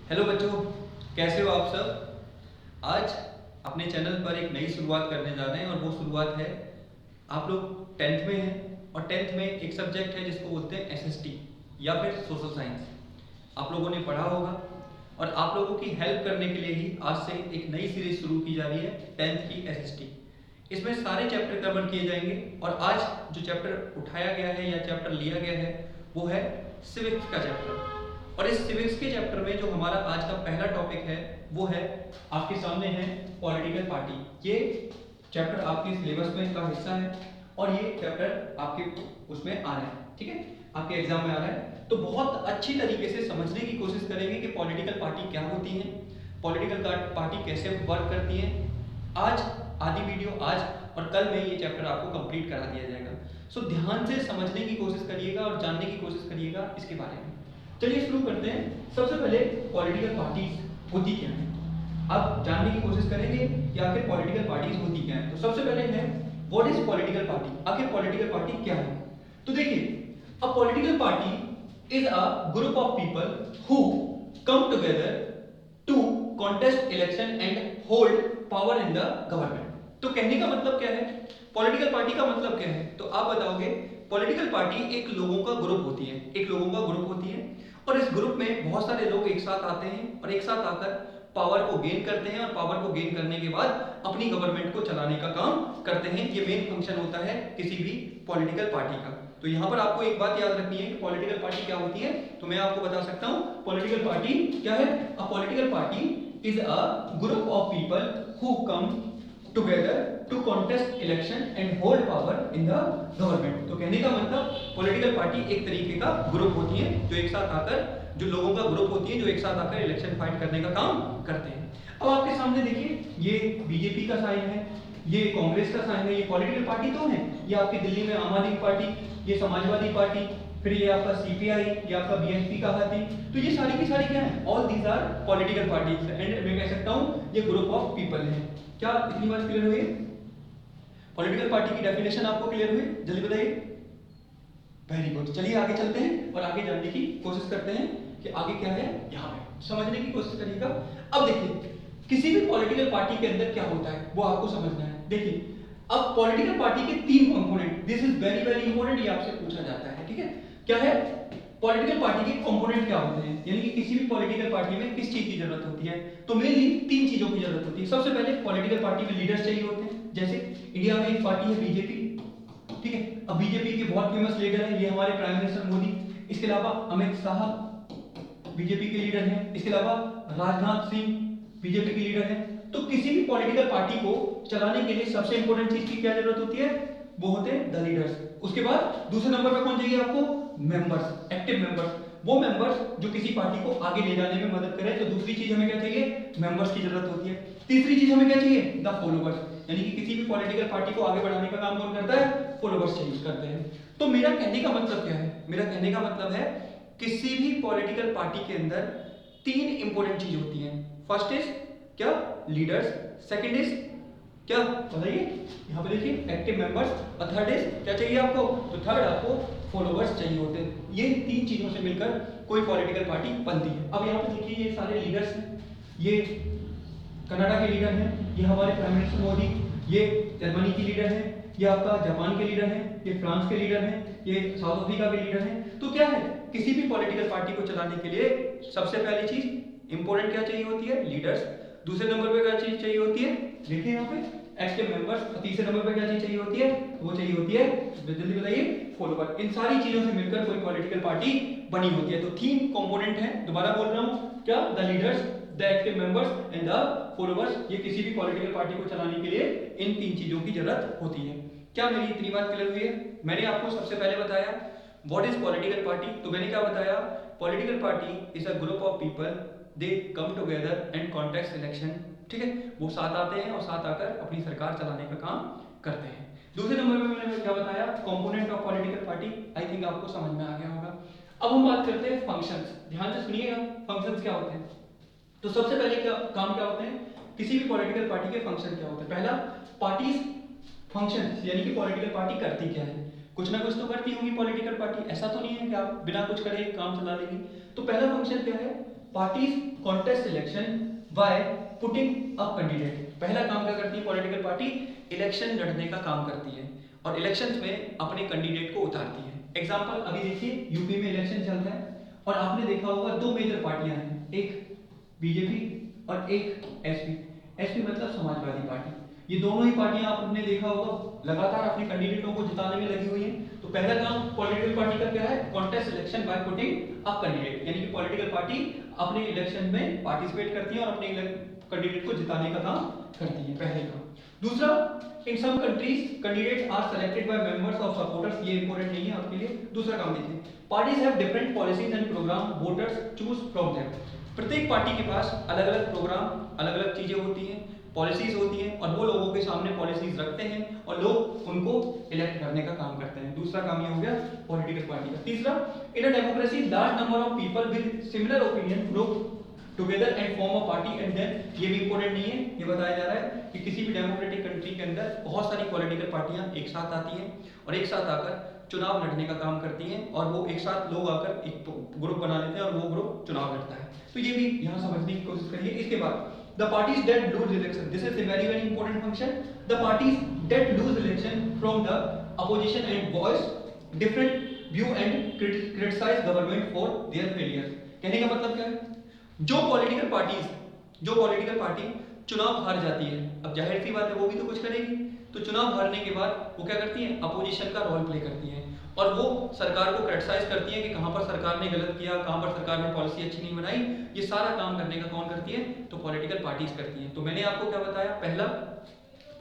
Hello बच्चों, कैसे हो आप सब। आज अपने चैनल पर एक नई शुरुआत करने जा रहे हैं और वो शुरुआत है, आप लोग टेंथ में हैं और टेंथ में एक सब्जेक्ट है जिसको बोलते हैं एसएसटी या फिर सोशल साइंस। आप लोगों ने पढ़ा होगा और आप लोगों की हेल्प करने के लिए ही आज से एक नई सीरीज शुरू की जा रही है टेंथ की एसएसटी। इसमें सारे चैप्टर कवर किए जाएंगे और आज जो चैप्टर उठाया गया है या चैप्टर लिया गया है वो है सिविक्स का चैप्टर। और इस सिविक्स के चैप्टर में जो हमारा आज का पहला टॉपिक है वो है, आपके सामने है पॉलिटिकल पार्टी। ये चैप्टर आपके सिलेबस में का हिस्सा है और ये चैप्टर आपके उसमें आ रहा है, ठीक है, आपके एग्जाम में आ रहा है। तो बहुत अच्छी तरीके से समझने की कोशिश करेंगे कि पॉलिटिकल पार्टी क्या होती है, पॉलिटिकल पार्टी कैसे वर्क करती है। आज आधी वीडियो आज और कल में ये चैप्टर आपको कंप्लीट करा दिया जाएगा। सो ध्यान से समझने की कोशिश करिएगा और जानने की कोशिश करिएगा इसके बारे में। चलिए शुरू करते हैं। सबसे पहले पॉलिटिकल पार्टीज होती क्या है, अब जानने की कोशिश करेंगे कि आखिर पॉलिटिकल पार्टीज होती क्या है। तो सबसे पहले है व्हाट इज पॉलिटिकल पार्टी, आखिर पॉलिटिकल पार्टी क्या है। तो देखिए, a political party is a group of people who come together to contest election and hold power in the government. तो कहने का मतलब क्या है, पॉलिटिकल पार्टी का मतलब क्या है, तो आप बताओगे पॉलिटिकल पार्टी एक लोगों का ग्रुप होती है, एक लोगों का ग्रुप होती है और इस ग्रुप में बहुत सारे लोग एक साथ आते हैं और एक साथ आकर पावर को गेन करते हैं और पावर को गेन करने के बाद अपनी गवर्नमेंट को चलाने का काम करते हैं। ये मेन फंक्शन होता है किसी भी पॉलिटिकल पार्टी का। तो यहाँ पर आपको एक बात याद रखनी है कि पॉलिटिकल पार्टी क्या होती है। तो मैं आपको बता सकता हूँ पॉलिटिकल पार्टी क्या है। अ political party is a group of people who come together to contest election and hold power in the government। तो कहने का मतलब पॉलिटिकल पार्टी एक तरीके का ग्रुप होती है जो एक साथ आकर, जो लोगों का ग्रुप होती है जो एक साथ आकर इलेक्शन फाइट करने का काम करते हैं। अब आपके सामने देखिए, ये बीजेपी का साइन है, ये कांग्रेस का साइन है, ये पॉलिटिकल पार्टी तो है। ये आपकी दिल्ली में आम आदमी पार्टी, ये समाजवादी पार्टी, फिर ये आपका सीपीआई, ये आपका बीएसपी का हाथी। तो ये सारी की सारी क्या है, all these are political parties and मैं कह सकता हूँ ये ग्रुप ऑफ पीपल है। क्या इतनी बात क्लियर हुई? पॉलिटिकल पार्टी की डेफिनेशन आपको क्लियर हुई? जल्दी बताइए। Very good. चलिए आगे चलते हैं और आगे जानने की कोशिश करते हैं कि आगे क्या है, यहाँ पे समझने की कोशिश करिएगा। अब देखिए, किसी भी पॉलिटिकल पार्टी के अंदर क्या होता है वो आपको समझना है। देखिए, अब पॉलिटिकल पार्टी के तीन component, this is very very important, ये आपसे पूछा जाता है, ठीक है। क्या है, पॉलिटिकल पार्टी के कंपोनेंट क्या होते हैं, यानी कि किसी भी पॉलिटिकल पार्टी में किस चीज की जरूरत होती है। तो मेनली तीन चीजों की जरूरत होती है। सबसे पहले पॉलिटिकल पार्टी में लीडर्स चाहिए होते हैं। जैसे इंडिया में एक पार्टी है बीजेपी, ठीक है। अब बीजेपी के बहुत फेमस लीडर हैं, ये हमारे प्राइम मिनिस्टर मोदी, इसके अलावा अमित शाह बीजेपी के लीडर हैं, इसके अलावा राजनाथ सिंह बीजेपी के लीडर हैं। तो किसी भी पॉलिटिकल पार्टी को चलाने के लिए सबसे इंपॉर्टेंट चीज की क्या जरूरत होती है, वो होते हैं द लीडर्स। उसके बाद दूसरे नंबर पर कौन चाहिए आपको, मेंबर्स, एक्टिव मेंबर्स, वो मेंबर्स जो किसी पार्टी को आगे ले जाने में मदद करें। तो दूसरी चीज हमें क्या चाहिए, मेंबर्स की जरूरत होती है। तीसरी चीज हमें क्या चाहिए, द फॉलोवर्स, यानी कि किसी भी पॉलिटिकल पार्टी को आगे बढ़ाने का काम कौन करता है, फॉलोवर्स चेंज करते हैं। तो मेरा कहने का मतलब क्या है, मेरा कहने का मतलब है किसी भी पॉलिटिकल पार्टी के अंदर तीन इंपॉर्टेंट चीज होती हैं। फर्स्ट इज क्या, लीडर्स, सेकंड इज क्या बताइए, यहाँ पे देखिए एक्टिव मेंबर्स, और थर्ड इज क्या चाहिए आपको, तो थर्ड आपको फॉलोवर्स चाहिए होते हैं। ये तीन चीजों से मिलकर कोई पॉलिटिकल पार्टी बनती है। अब यहाँ पे देखिए ये सारे लीडर्स हैं, ये कनाडा के लीडर हैं, ये हमारे प्राइम मिनिस्टर मोदी, ये जर्मनी की लीडर है, ये आपका जापान के लीडर हैं, ये फ्रांस के लीडर हैं, ये साउथ अफ्रीका के लीडर हैं। तो क्या है, किसी भी पॉलिटिकल पार्टी को चलाने के लिए सबसे पहली चीज इंपॉर्टेंट क्या चाहिए होती है, लीडर्स। दूसरे नंबर पे क्या चीज चाहिए होती है, देखिए यहाँ पे एक्टिव मेंबर्स। और तीसरे नंबर पे क्या चीज चाहिए होती है, वो चाहिए होती है, जल्दी बताइए, फॉलोवर। इन सारी चीजों से मिलकर कोई पॉलिटिकल पार्टी बनी होती है। तो तीन कंपोनेंट है, दोबारा बोल रहा हूँ, क्या, the leaders, the active members and the followers. ये किसी भी पॉलिटिकल पार्टी को चलाने के लिए इन तीन चीजों की जरूरत होती है। क्या मेरी इतनी बात क्लियर हुई है? मैंने आपको सबसे पहले बताया व्हाट इज पॉलिटिकल पार्टी। तो मैंने क्या बताया, political party is a group of people, they come together and contest election, ठीक है, वो साथ आते हैं और साथ आकर अपनी सरकार चलाने का काम करते हैं। दूसरे नंबर पे मैंने क्या बताया, component of political party. I think आपको समझ में आ गया होगा। अब हम बात करते हैं फंक्शंस, ध्यान से सुनिएगा, फंक्शंस क्या होते हैं। तो सबसे पहले क्या काम क्या होते हैं, किसी भी पॉलिटिकल पार्टी के फंक्शन क्या होते हैं। पहला, पार्टीज फंक्शन, यानी कि पॉलिटिकल पार्टी करती क्या है, कुछ ना कुछ तो करती होगी पॉलिटिकल पार्टी, ऐसा तो नहीं है कि आप बिना कुछ करे काम चला लेंगे। तो पहला फंक्शन क्या है, parties contest election by putting up candidate. पहला काम क्या करती है पॉलिटिकल पार्टी? इलेक्शन लड़ने का काम करती है और इलेक्शंस में अपने कैंडिडेट को उतारती है। एग्जांपल अभी देखिए यूपी में इलेक्शन चल रहा है और आपने देखा होगा दो मेजर पार्टियां हैं, एक बीजेपी और एक एसपी। एसपी मतलब समाजवादी पार्टी। ये दोनों ही पार्टियां आपने देखा होगा लगातार अपने कैंडिडेटों को जिताने में लगी हुई हैं। तो पहला काम पॉलिटिकल पार्टी का क्या है? Contest election by putting up candidate, यानी कि पॉलिटिकल पार्टी अपने इलेक्शन में पार्टिसिपेट करती है और अपने कैंडिडेट को जिताने का काम करती है, पहले काम। दूसरा, in some countries candidates are selected by members of supporters. ये इंपॉर्टेंट नहीं है आपके लिए। दूसरा काम देखिए, parties have different policies and program, voters choose from them. प्रत्येक पार्टी के पास अलग अलग प्रोग्राम, अलग अलग चीजें होती हैं, पॉलिसीज होती हैं और वो लोगों के सामने पॉलिसीज रखते हैं और लोग उनको इलेक्ट करने का काम करते हैं। दूसरा काम ये हो गया पॉलिटिकल पार्टी का। तीसरा, in a democracy large number of people with similar opinion group together and form a party and then, ये भी इंपॉर्टेंट नहीं है, ये बताया जा रहा है कि किसी भी डेमोक्रेटिक कंट्री के अंदर बहुत सारी पॉलिटिकल पार्टियां एक साथ आती हैं और एक साथ आकर चुनाव लड़ने का काम करती हैं और वो एक साथ लोग आकर एक ग्रुप बना लेते हैं और वो ग्रुप चुनाव लड़ता है। तो ये भी यहाँ समझने की कोशिश करिए। इसके बाद the parties that lose election, this is a very very important function. The parties that lose election from the opposition and voice different view and criticize government for their failure. कहने का मतलब क्या है? जो पॉलिटिकल पार्टी चुनाव हार जाती है, अब जाहिर सी बात है वो भी तो कुछ करेगी, तो चुनाव हारने के बाद वो क्या करती है? अपोजिशन का रोल प्ले करती है और वो सरकार को क्रिटिसाइज करती है कि कहां पर सरकार ने गलत किया, कहां पर सरकार ने पॉलिसी अच्छी नहीं बनाई। ये सारा काम करने का कौन करती है? तो पॉलिटिकल पार्टीज करती हैं। तो मैंने आपको क्या बताया? पहला,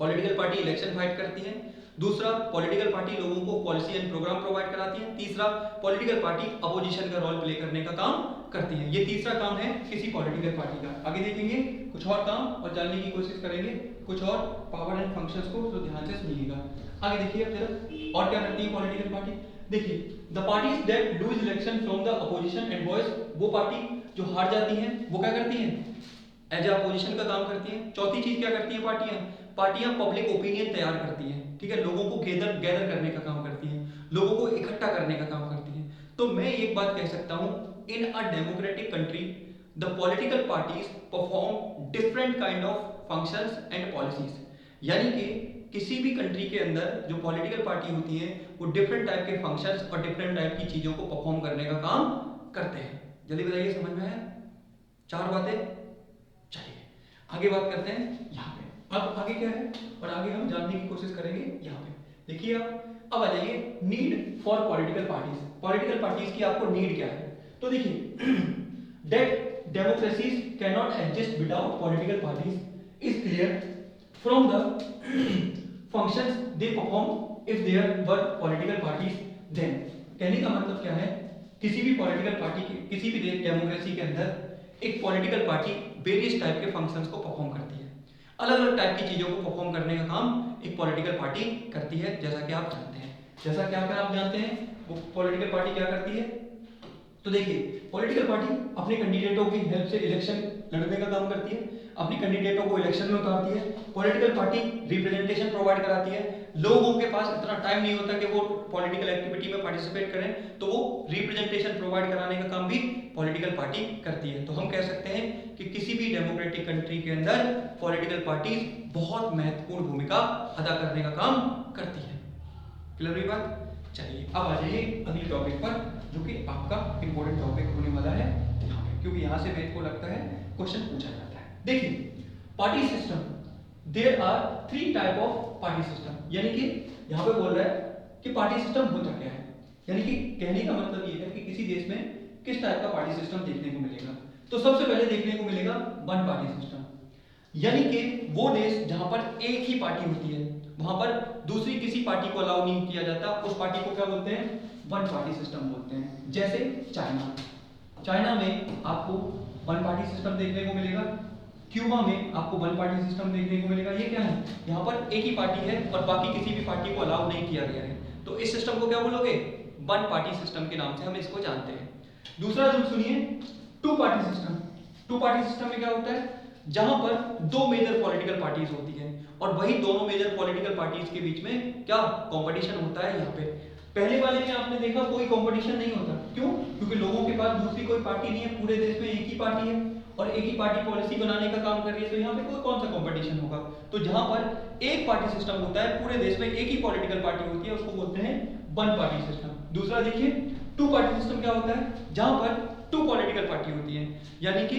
पॉलिटिकल पार्टी इलेक्शन फाइट करती है। दूसरा, पॉलिटिकल पार्टी लोगों को पॉलिसी एंड प्रोग्राम प्रोवाइड कराती है। तीसरा, पॉलिटिकल पार्टी अपोजिशन का रोल प्ले करने का काम करती है। ये तीसरा काम है किसी पॉलिटिकल पार्टी का। आगे देखेंगे कुछ और काम और जानने की कोशिश करेंगे कुछ और पावर एंड फंक्शंस को, तो ध्यान से सुनिएगा। आगे देखिए अब जरा और क्या करती है पॉलिटिकल पार्टी। देखिए, the parties that lose election from the opposition and voice, वो पार्टी जो हार जाती हैं वो क्या करती हैं? एज ए अपोजिशन का काम करती हैं। चौथी चीज क्या करती हैं पार्टियां पब्लिक ओपिनियन तैयार करती हैं, ठीक है, लोगों को गैदर करने का काम करती हैं, लोगों को इकट्ठा करने का काम करती हैं। तो मैं एक बात कह सकता हूं, in a democratic country the political parties perform different kind of functions and policies, यानी कि किसी भी कंट्री के अंदर जो पॉलिटिकल पार्टी होती है वो डिफरेंट टाइप के फंक्शंस और डिफरेंट टाइप की चीजों को परफॉर्म करने का काम करते हैं। जल्दी बताइए, समझ में आया? चार बातें। चलिए आगे बात करते हैं यहाँ पे। अब आगे क्या है और आगे हम जानने की कोशिश करेंगे यहाँ पे। देखिए आप अब आ जाइए need for political parties. Political parties की आपको नीड क्या है? तो देखिए that democracies can not exist without political parties is clear from the functions they perform if there were political parties then. कहने का मतलब क्या है? किसी भी पॉलिटिकल पार्टी के किसी भी डेमोक्रेसी के अंदर एक पॉलिटिकल पार्टी वेरियस टाइप के फंक्शंस को परफॉर्म करती है, अलग अलग टाइप की चीजों को परफॉर्म करने का काम एक पॉलिटिकल पार्टी करती है। जैसा कि आप जानते हैं, जैसा कि आप जानते हैं वो पॉलिटिकल पार्टी क्या करती है। तो देखिए पॉलिटिकल पार्टी अपने कैंडिडेटों की हेल्प से इलेक्शन लड़ने का काम करती है, अपनी कैंडिडेटों को इलेक्शन में उतारती है। पॉलिटिकल पार्टी रिप्रेजेंटेशन प्रोवाइड कराती है। लोगों के पास इतना टाइम नहीं होता कि वो पॉलिटिकल एक्टिविटी में पार्टिसिपेट करें, तो वो रिप्रेजेंटेशन प्रोवाइड कराने का काम भी पॉलिटिकल पार्टी करती है। तो हम कह सकते हैं कि किसी भी डेमोक्रेटिक कंट्री के अंदर पॉलिटिकल पार्टी बहुत महत्वपूर्ण भूमिका अदा करने का काम करती है। क्लियर हुई बात? चलिए अब आ जाइए अगले टॉपिक पर, जो कि आपका इंपॉर्टेंट टॉपिक होने वाला है यहाँ पे, क्योंकि यहाँ से मेरे को लगता है क्वेश्चन पूछा जाता है। देखिए party system, there are 3 type of party system, यानी कि यहाँ पे बोल रहा है कि पार्टी सिस्टम होता क्या है, यानी कि कहने का मतलब ये है कि किसी देश में किस टाइप का पार्टी सिस्टम देखने को मिलेगा। तो सबसे पहले देखने को मिलेगा वन पार्टी सिस्टम, यानी कि वो देश जहां पर एक ही पार्टी होती है, वहां पर दूसरी किसी पार्टी को अलाउ नहीं किया जाता, उस पार्टी को क्या बोलते हैं? वन पार्टी सिस्टम बोलते हैं। जैसे चाइना में आपको वन पार्टी सिस्टम देखने को मिलेगा, क्यूबा में आपको वन पार्टी सिस्टम देखने को मिलेगा। ये क्या है? यहाँ पर एक ही पार्टी है और बाकी किसी भी पार्टी को अलाउ नहीं किया गया है, तो इस सिस्टम को क्या बोलोगे? वन पार्टी सिस्टम के नाम से हम इसको जानते हैं। दूसरा जो सुनिए, two party system. Two party system में क्या होता है? जहां पर दो मेजर पॉलिटिकल पार्टीज होती हैं और वही दोनों मेजर पॉलिटिकल पार्टीज के बीच में क्या कंपटीशन होता है यहाँ पे। पहले वाले में आपने देखा कोई कंपटीशन नहीं होता, क्यों? क्योंकि लोगों के पास दूसरी कोई पार्टी नहीं है, पूरे देश में एक ही पार्टी है और एक ही पार्टी पॉलिसी बनाने का काम कर रही है, तो यहाँ पे कोई कौन सा कंपटीशन होगा? तो जहां पर एक पार्टी सिस्टम होता है, पूरे देश में एक ही पॉलिटिकल पार्टी होती है, उसको बोलते हैं वन पार्टी सिस्टम। दूसरा देखिए टू पार्टी सिस्टम क्या होता है? जहां पर टू पॉलिटिकल पार्टी होती है, यानी कि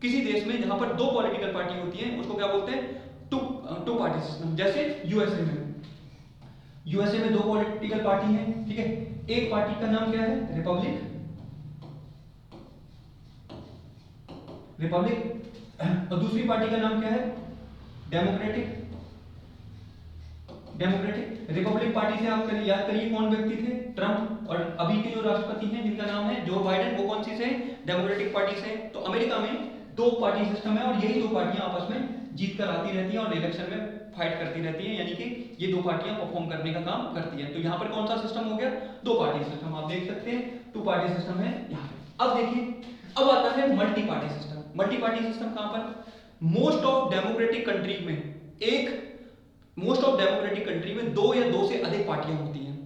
किसी देश में जहां पर दो पॉलिटिकल पार्टी होती है उसको क्या बोलते हैं? Two party system. जैसे यूएसए में दो पॉलिटिकल पार्टी है, ठीक है। एक पार्टी का नाम क्या है? रिपब्लिक और दूसरी पार्टी का नाम क्या है? डेमोक्रेटिक। रिपब्लिक पार्टी से आप याद करिए कौन व्यक्ति थे? ट्रंप। और अभी के जो राष्ट्रपति हैं जिनका नाम है जो बाइडेन, वो कौन सी से? डेमोक्रेटिक पार्टी से। तो अमेरिका में दो पार्टी सिस्टम है और यही दो पार्टियां आपस में जीत कर आती रहती हैं और इलेक्शन में फाइट करती रहती हैं, यानी कि ये दो पार्टियां परफॉर्म करने का काम करती हैं। तो यहाँ पर कौन सा सिस्टम हो गया? दो पार्टी सिस्टम। आप देख सकते हैं टू पार्टी सिस्टम है यहाँ पे। अब देखिए, अब आता है multi party system. Multi party system कहां पर? मोस्ट ऑफ डेमोक्रेटिक कंट्री में दो या दो से अधिक पार्टियां होती हैं।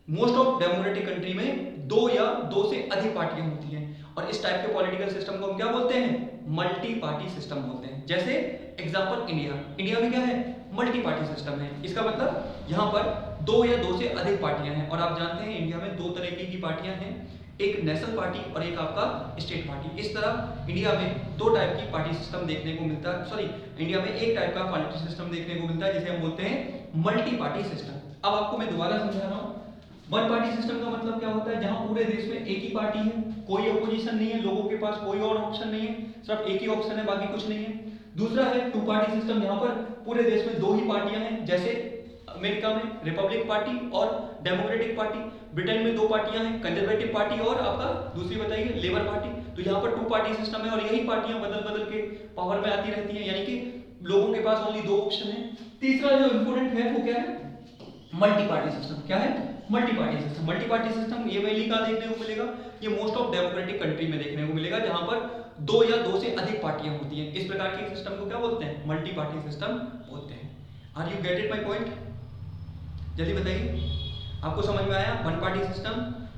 मोस्ट ऑफ डेमोक्रेटिक कंट्री में दो या दो से अधिक पार्टियां होती हैं और इस टाइप के पॉलिटिकल सिस्टम को हम क्या बोलते हैं? मल्टी पार्टी सिस्टम बोलते हैं। जैसे एग्जांपल इंडिया में क्या है? मल्टी पार्टी सिस्टम है। इसका मतलब यहां पर दो या दो से अधिक पार्टियां हैं और आप जानते हैं इंडिया में दो तरीके की पार्टियां हैं, एक नेशनल पार्टी और एक आपका स्टेट पार्टी। इस तरह इंडिया में दो टाइप की पार्टी सिस्टम देखने को मिलता है, इंडिया में एक टाइप का पार्टी सिस्टम देखने को मिलता है जिसे हम बोलते हैं मल्टी पार्टी सिस्टम। अब आपको मैं दोबारा समझा रहा हूं। वन पार्टी सिस्टम का मतलब क्या होता है? जहां पूरे देश में एक ही पार्टी है, कोई अपोजिशन नहीं है, लोगों के पास कोई और ऑप्शन नहीं है, सिर्फ एक ही ऑप्शन है, बाकी कुछ नहीं है। दूसरा है टू पार्टी सिस्टम, जहां पर पूरे देश में दो ही पार्टियां हैं, जैसे अमेरिका में रिपब्लिक पार्टी और डेमोक्रेटिक पार्टी। ब्रिटेन में दो पार्टियां हैं, कंजर्वेटिव पार्टी और आपका दूसरी बताइए लेबर पार्टी। तो यहाँ पर टू पार्टी सिस्टम है और यही पार्टियां बदल बदल के पावर में आती रहती हैं, यानी कि लोगों के पास ओनली दो ऑप्शन है। तीसरा जो इंपोर्टेंट है वो क्या है? Multi party system. क्या है? Multi party system. Multi party system ये मेनली कहां देखने को मिलेगा? ये मोस्ट ऑफ डेमोक्रेटिक कंट्री में देखने को मिलेगा, जहां पर दो या दो से अधिक पार्टियां होती हैं। इस प्रकार के सिस्टम को क्या बोलते हैं? मल्टी पार्टी सिस्टम बोलते हैं। Are you get it my point? जल्दी बताइए, आपको समझ में आया? One party system,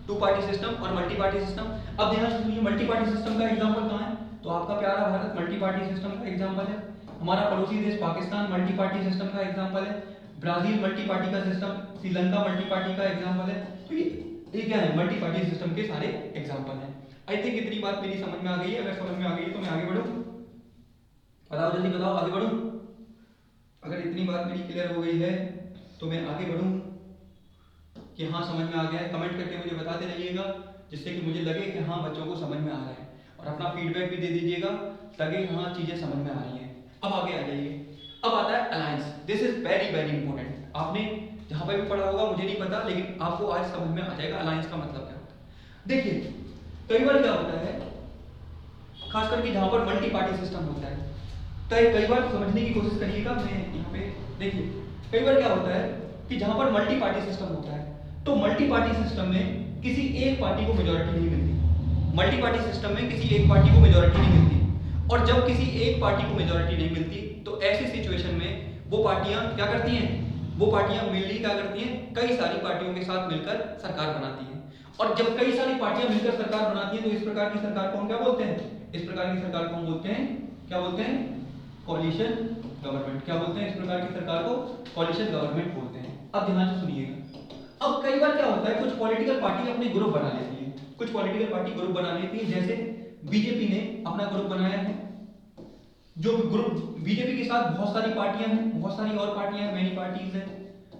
two party system और मल्टी पार्टी सिस्टम। अब ध्यान से सुनिए, मल्टी पार्टी सिस्टम का एग्जांपल कहां है? तो आपका प्यारा भारत मल्टी पार्टी सिस्टम का एग्जांपल है। हमारा पड़ोसी देश पाकिस्तान मल्टी पार्टी सिस्टम का एग्जांपल है। ब्राजील मल्टी पार्टी का सिस्टम, श्रीलंका मल्टी पार्टी का एग्जांपल है। तो ये क्या है? मल्टी पार्टी सिस्टम के सारे एग्जांपल हैं। आई थिंक इतनी बात मेरी समझ में आ गई है। अगर समझ में आ गई है तो मैं आगे बढ़ूं? बताओ, जल्दी बताओ, आगे बढ़ूं? अगर इतनी बात मेरी क्लियर हो गई है तो मैं आगे बढ़ूं कि हाँ समझ में आ गया है? कमेंट करके मुझे बताते रहिएगा, जिससे कि मुझे लगे कि हाँ बच्चों को समझ में आ रहा है, और अपना फीडबैक भी दे दीजिएगा ताकि हाँ चीजें समझ में आ रही हैं। अब आगे आ जाइए। अब आता है alliance. This is very very important. आपने जहां पर भी पढ़ा होगा मुझे नहीं पता, लेकिन आपको आज समझ में आ जाएगा अलायंस का मतलब क्या होता है। देखिए, कई बार क्या होता है, खास करके जहां पर मल्टी पार्टी सिस्टम होता है, कई बार समझने की कोशिश करिएगा। मैं यहाँ पे देखिए, कई बार क्या होता है कि जहां पर मल्टी पार्टी सिस्टम होता है, तो मल्टी पार्टी सिस्टम में किसी एक पार्टी को मेजॉरिटी नहीं मिलती। मल्टी पार्टी सिस्टम में किसी एक पार्टी को मेजॉरिटी नहीं मिलती, और जब किसी एक पार्टी को मेजॉरिटी नहीं मिलती तो ऐसी सिचुएशन में वो पार्टियां क्या करती हैं? वो पार्टियां मिलकर क्या करती हैं? कई सारी पार्टियों के साथ मिलकर सरकार बनाती हैं। और जब कई सारी पार्टियां मिलकर सरकार बनाती हैं तो इस प्रकार की सरकार को हम क्या बोलते हैं? इस प्रकार की सरकार को हम बोलते हैं, क्या बोलते हैं? कोalition गवर्नमेंट। क्या बोलते हैं? इस प्रकार की सरकार को कोalition गवर्नमेंट बोलते हैं। अब ध्यान से सुनिएगा। अब कई बार क्या होता है, कुछ पॉलिटिकल पार्टी अपने ग्रुप बना लेती है, कुछ पॉलिटिकल पार्टी ग्रुप बना लेती है। जैसे बीजेपी ने अपना ग्रुप बनाया है, जो ग्रुप बीजेपी के साथ बहुत सारी पार्टियां हैं, बहुत सारी और पार्टियां हैं, मेनी पार्टीज हैं,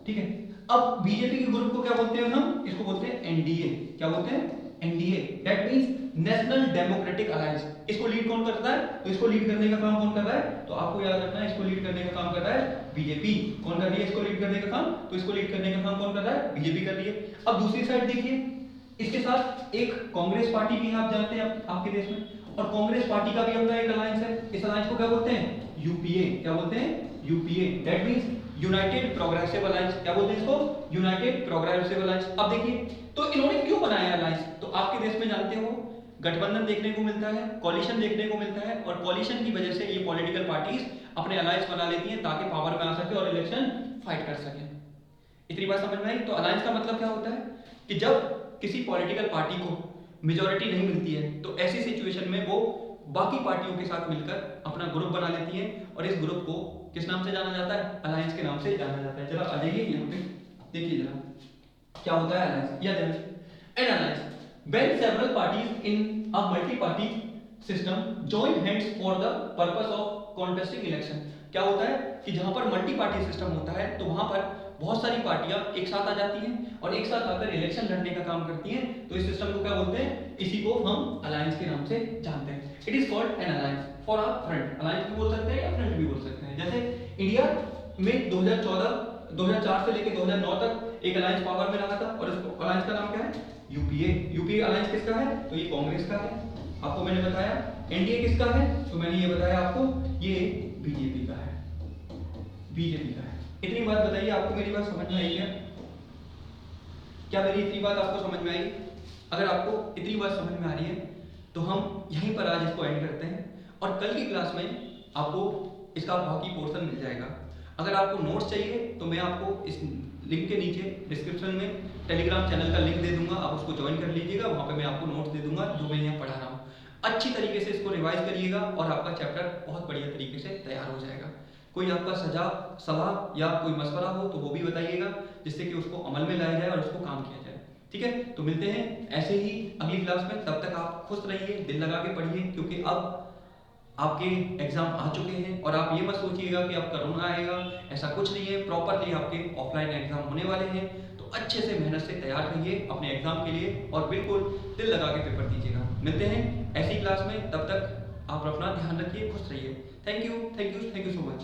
ठीक है। अब बीजेपी के ग्रुप को क्या बोलते हैं हम? इसको बोलते हैं एनडीए। क्या बोलते हैं? NDA. That means national democratic alliance. इसको लीड कौन करता है? तो इसको लीड करने का काम कौन कर रहा है? तो आपको याद रखना है, इसको लीड करने का काम कर रहा है बीजेपी। कौन कर रही है इसको लीड करने का काम? तो इसको लीड करने का काम कौन कर रहा है? बीजेपी कर रही है। अब दूसरी साइड देखिए, इसके साथ एक कांग्रेस पार्टी भी है, आप जानते हैं आपके देश में, और कांग्रेस पार्टी का भी अपना एक अलायंस है। इस अलायंस को क्या बोलते हैं? यूपीए। क्या बोलते हैं? UPA. That means United progressive alliance. क्या बोलते हैं इसको? United progressive alliance. अब देखिए, तो इन्होंने क्यों बनाया अलायंस? तो आपके देश में जानते हो गठबंधन देखने को मिलता है, कोलिशन देखने को मिलता है, और कोलिशन की वजह से ये पॉलिटिकल पार्टीज अपने अलायंस बना लेती हैं ताकि पावर में आ सके और इलेक्शन फाइट कर सके। इतनी बात समझ में आई? तो अलायंस का मतलब क्या होता है? कि जब किसी पॉलिटिकल पार्टी को मेजॉरिटी नहीं मिलती है तो ऐसी सिचुएशन में वो बाकी पार्टियों के साथ मिलकर अपना ग्रुप बना लेती है और इस ग्रुप को किस नाम से जाना जाता है? अलायंस के नाम से जाना जाता है। जरा आ जाइए यहाँ पे, देखिए जरा क्या होता है अलायंस या N alliance when several parties in a multi-party system join hands for the purpose of contesting election। क्या होता है कि जहां पर मल्टी पार्टी सिस्टम होता है तो वहां पर बहुत सारी पार्टियां एक साथ आ जाती हैं और एक साथ आकर इलेक्शन लड़ने का काम करती हैं, तो इस सिस्टम को क्या बोलते हैं? इसी को हम अलायंस के नाम से जानते हैं। It is called an alliance for a front. Alliance भी बोल सकते हैं या फ्रंट भी बोल सकते हैं। जैसे इंडिया में 2004 से लेकर 2009 तक एक अलायंस पावर में रहा था और इस अलायंस का नाम क्या है? यूपीए। यूपीए अलायंस किसका है? तो ये कांग्रेस का है, आपको मैंने बताया। एनडीए किसका है? तो मैंने ये बताया आपको, ये बीजेपी का है। बीजेपी का है। इतनी बात बताइए, आपको मेरी बात समझ में आई क्या? क्या मेरी इतनी बात आपको समझ में आई? अगर आपको इतनी बात समझ में आ रही है तो हम यहीं पर आज इसको एंड करते हैं और कल की क्लास में आपको इसका बाकी पोर्शन मिल जाएगा। अगर आपको नोट्स चाहिए तो मैं आपको इस लिंक के नीचे डिस्क्रिप्शन में टेलीग्राम चैनल का लिंक दे दूंगा, आप उसको ज्वाइन कर लीजिएगा। वहाँ पे मैं आपको नोट्स दे दूंगा जो मैं यहाँ पढ़ा रहा हूँ। अच्छी तरीके से इसको रिवाइज करिएगा और आपका चैप्टर बहुत बढ़िया तरीके से तैयार हो जाएगा। कोई आपका सलाह या कोई मशवरा हो तो वो भी बताइएगा, जिससे कि उसको अमल में लाया जाए और उसको काम किया जाए। ठीक है, तो मिलते हैं ऐसे ही अगली क्लास में। तब तक आप खुश रहिए, दिल लगा के पढ़िए, क्योंकि अब आपके एग्जाम आ चुके हैं और आप ये मत सोचिएगा कि अब कोरोना आएगा, ऐसा कुछ नहीं है। प्रॉपरली आपके ऑफलाइन एग्जाम होने वाले हैं, तो अच्छे से मेहनत से तैयार रहिए अपने एग्जाम के लिए और बिल्कुल दिल लगा के पेपर दीजिएगा। मिलते हैं ऐसी क्लास में, तब तक आप अपना ध्यान रखिए, खुश रहिए। Thank you so much.